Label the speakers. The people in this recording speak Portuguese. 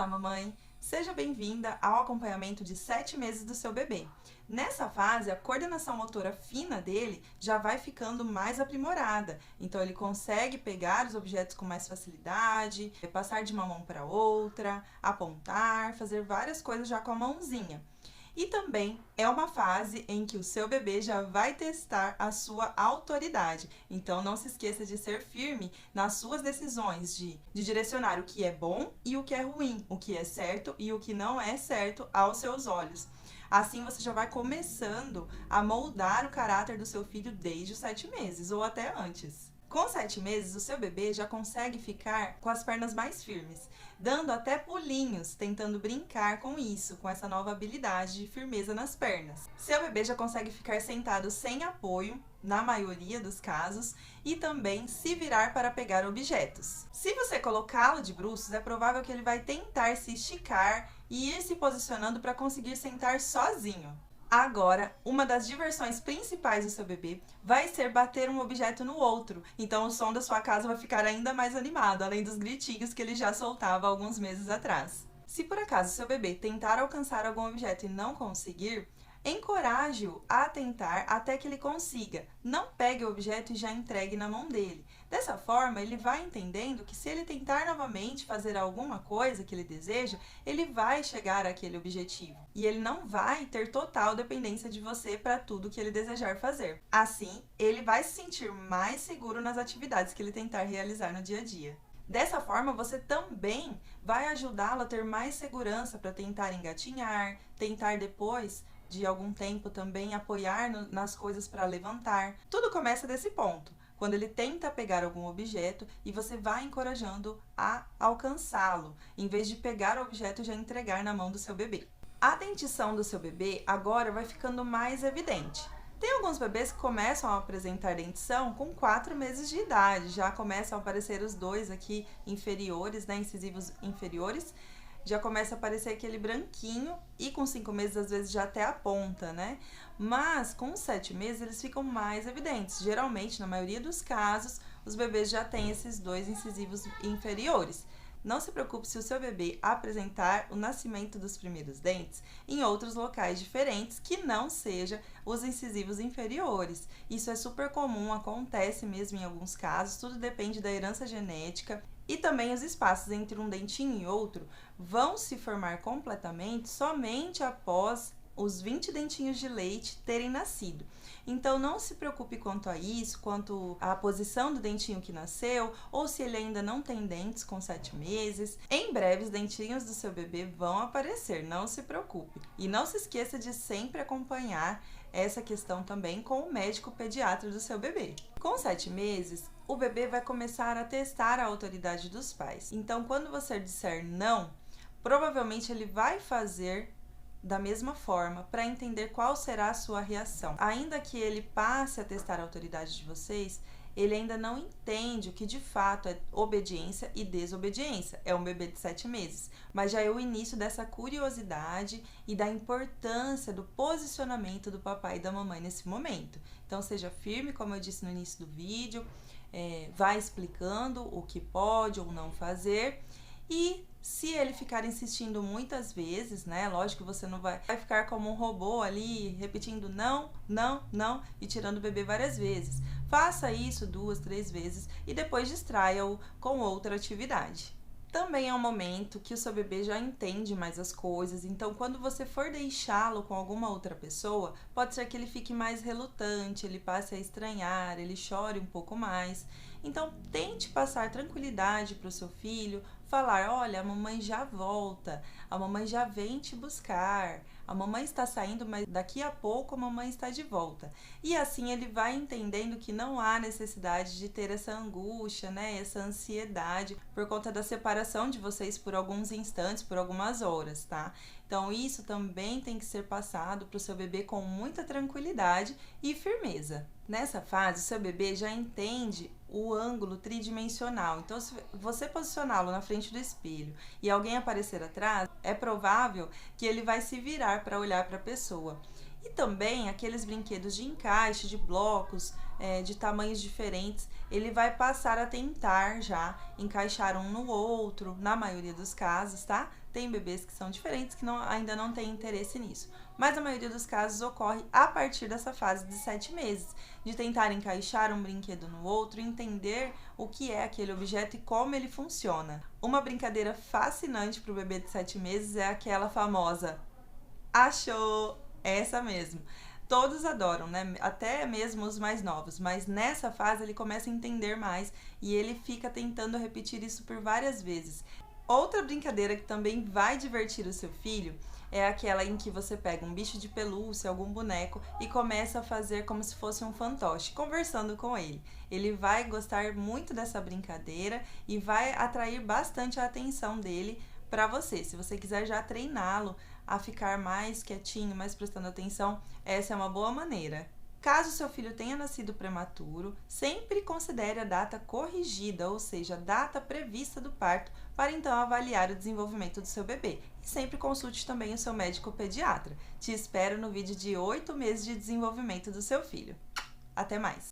Speaker 1: Olá, mamãe! Seja bem-vinda ao acompanhamento de 7 meses do seu bebê. Nessa fase, a coordenação motora fina dele já vai ficando mais aprimorada. Então, ele consegue pegar os objetos com mais facilidade, passar de uma mão para outra, apontar, fazer várias coisas já com a mãozinha. E também é uma fase em que o seu bebê já vai testar a sua autoridade. Então, não se esqueça de ser firme nas suas decisões de direcionar o que é bom e o que é ruim, o que é certo e o que não é certo aos seus olhos. Assim, você já vai começando a moldar o caráter do seu filho desde os 7 meses ou até antes. Com 7 meses, o seu bebê já consegue ficar com as pernas mais firmes, dando até pulinhos, tentando brincar com isso, com essa nova habilidade de firmeza nas pernas. Seu bebê já consegue ficar sentado sem apoio, na maioria dos casos, e também se virar para pegar objetos. Se você colocá-lo de bruços, é provável que ele vai tentar se esticar e ir se posicionando para conseguir sentar sozinho. Agora, uma das diversões principais do seu bebê vai ser bater um objeto no outro. Então, o som da sua casa vai ficar ainda mais animado, além dos gritinhos que ele já soltava alguns meses atrás. Se por acaso seu bebê tentar alcançar algum objeto e não conseguir, encoraje-o a tentar até que ele consiga. Não pegue o objeto e já entregue na mão dele. Dessa forma, ele vai entendendo que se ele tentar novamente fazer alguma coisa que ele deseja, ele vai chegar àquele objetivo. E ele não vai ter total dependência de você para tudo que ele desejar fazer. Assim, ele vai se sentir mais seguro nas atividades que ele tentar realizar no dia a dia. Dessa forma, você também vai ajudá-lo a ter mais segurança para tentar engatinhar, tentar depois de algum tempo também apoiar nas coisas para levantar. Tudo começa desse ponto, quando ele tenta pegar algum objeto e você vai encorajando a alcançá-lo, em vez de pegar o objeto e já entregar na mão do seu bebê. A dentição do seu bebê agora vai ficando mais evidente. Tem alguns bebês que começam a apresentar dentição com 4 meses de idade, já começam a aparecer os dois aqui inferiores, incisivos inferiores, já começa a aparecer aquele branquinho e com 5 meses às vezes já até a ponta, né? Mas com 7 meses eles ficam mais evidentes. Geralmente, na maioria dos casos, os bebês já têm esses 2 incisivos inferiores. Não se preocupe se o seu bebê apresentar o nascimento dos primeiros dentes em outros locais diferentes que não seja os incisivos inferiores. Isso é super comum, acontece mesmo em alguns casos, tudo depende da herança genética. E também os espaços entre um dentinho e outro vão se formar completamente somente após os 20 dentinhos de leite terem nascido. Então, não se preocupe quanto a isso, quanto à posição do dentinho que nasceu, ou se ele ainda não tem dentes com 7 meses. Em breve, os dentinhos do seu bebê vão aparecer, não se preocupe. E não se esqueça de sempre acompanhar essa questão também com o médico pediatra do seu bebê. Com 7 meses, o bebê vai começar a testar a autoridade dos pais. Então, quando você disser não, provavelmente ele vai fazer da mesma forma para entender qual será a sua reação. Ainda que ele passe a testar a autoridade de vocês, ele ainda não entende o que de fato é obediência e desobediência. É um bebê de 7 meses, mas já é o início dessa curiosidade e da importância do posicionamento do papai e da mamãe nesse momento. Então, seja firme, como eu disse no início do vídeo, vai explicando o que pode ou não fazer. E se ele ficar insistindo muitas vezes, né? Lógico que você não vai ficar como um robô ali, repetindo não, não, não e tirando o bebê várias vezes. Faça isso 2, 3 vezes e depois distraia-o com outra atividade. Também é um momento que o seu bebê já entende mais as coisas, então quando você for deixá-lo com alguma outra pessoa, pode ser que ele fique mais relutante, ele passe a estranhar, ele chore um pouco mais. Então tente passar tranquilidade para o seu filho, falar, olha, a mamãe já volta, a mamãe já vem te buscar, a mamãe está saindo, mas daqui a pouco a mamãe está de volta. E assim ele vai entendendo que não há necessidade de ter essa angústia, né, essa ansiedade por conta da separação de vocês por alguns instantes, por algumas horas, tá? Então isso também tem que ser passado para o seu bebê com muita tranquilidade e firmeza. Nessa fase, o seu bebê já entende o ângulo tridimensional. Então, se você posicioná-lo na frente do espelho e alguém aparecer atrás, é provável que ele vai se virar para olhar para a pessoa. E também aqueles brinquedos de encaixe, de blocos, de tamanhos diferentes, ele vai passar a tentar já encaixar um no outro, na maioria dos casos, tá? Tem bebês que são diferentes que ainda não têm interesse nisso, mas a maioria dos casos ocorre a partir dessa fase de 7 meses, de tentar encaixar um brinquedo no outro, entender o que é aquele objeto e como ele funciona. Uma brincadeira fascinante para o bebê de 7 meses é aquela famosa achou, essa mesmo. Todos adoram, né? Até mesmo os mais novos, mas nessa fase ele começa a entender mais e ele fica tentando repetir isso por várias vezes. Outra brincadeira que também vai divertir o seu filho é aquela em que você pega um bicho de pelúcia, algum boneco e começa a fazer como se fosse um fantoche, conversando com ele. Ele vai gostar muito dessa brincadeira e vai atrair bastante a atenção dele para você. Se você quiser já treiná-lo a ficar mais quietinho, mais prestando atenção, essa é uma boa maneira. Caso seu filho tenha nascido prematuro, sempre considere a data corrigida, ou seja, a data prevista do parto, para então avaliar o desenvolvimento do seu bebê. E sempre consulte também o seu médico pediatra. Te espero no vídeo de 8 meses de desenvolvimento do seu filho. Até mais!